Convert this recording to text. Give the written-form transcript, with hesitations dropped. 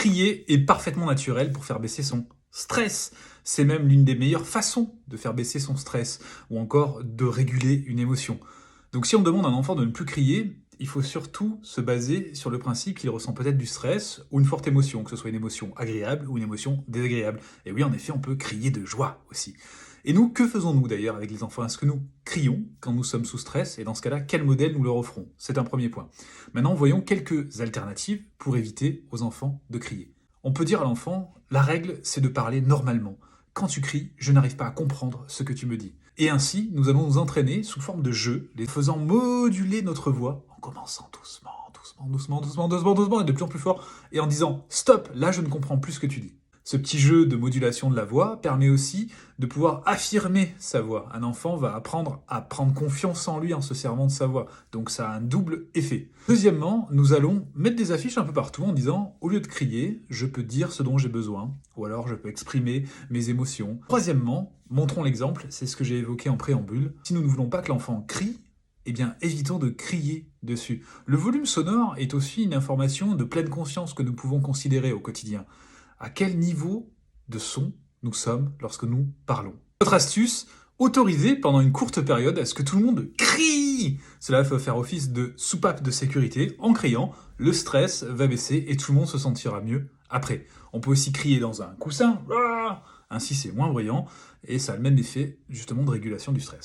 Crier est parfaitement naturel pour faire baisser son stress. C'est même l'une des meilleures façons de faire baisser son stress ou encore de réguler une émotion. Donc si on demande à un enfant de ne plus crier, il faut surtout se baser sur le principe qu'il ressent peut-être du stress ou une forte émotion, que ce soit une émotion agréable ou une émotion désagréable. Et oui, en effet, on peut crier de joie aussi. Et nous, que faisons-nous d'ailleurs avec les enfants? Est-ce que nous crions quand nous sommes sous stress? Et dans ce cas-là, quel modèle nous leur offrons? C'est un premier point. Maintenant, voyons quelques alternatives pour éviter aux enfants de crier. On peut dire à l'enfant, la règle, c'est de parler normalement. Quand tu cries, je n'arrive pas à comprendre ce que tu me dis. Et ainsi, nous allons nous entraîner sous forme de jeu, les faisant moduler notre voix en commençant doucement, doucement, et de plus en plus fort, et en disant stop, là je ne comprends plus ce que tu dis. Ce petit jeu de modulation de la voix permet aussi de pouvoir affirmer sa voix. Un enfant va apprendre à prendre confiance en lui en se servant de sa voix. Donc ça a un double effet. Deuxièmement, nous allons mettre des affiches un peu partout en disant, au lieu de crier, je peux dire ce dont j'ai besoin, ou alors je peux exprimer mes émotions. Troisièmement, montrons l'exemple, c'est ce que j'ai évoqué en préambule. Si nous ne voulons pas que l'enfant crie, eh bien, évitons de crier dessus. Le volume sonore est aussi une information de pleine conscience que nous pouvons considérer au quotidien. À quel niveau de son nous sommes lorsque nous parlons. Autre astuce, autoriser pendant une courte période à ce que tout le monde crie. Cela va faire office de soupape de sécurité. En criant, le stress va baisser et tout le monde se sentira mieux après. On peut aussi crier dans un coussin, ainsi c'est moins bruyant et ça a le même effet justement de régulation du stress.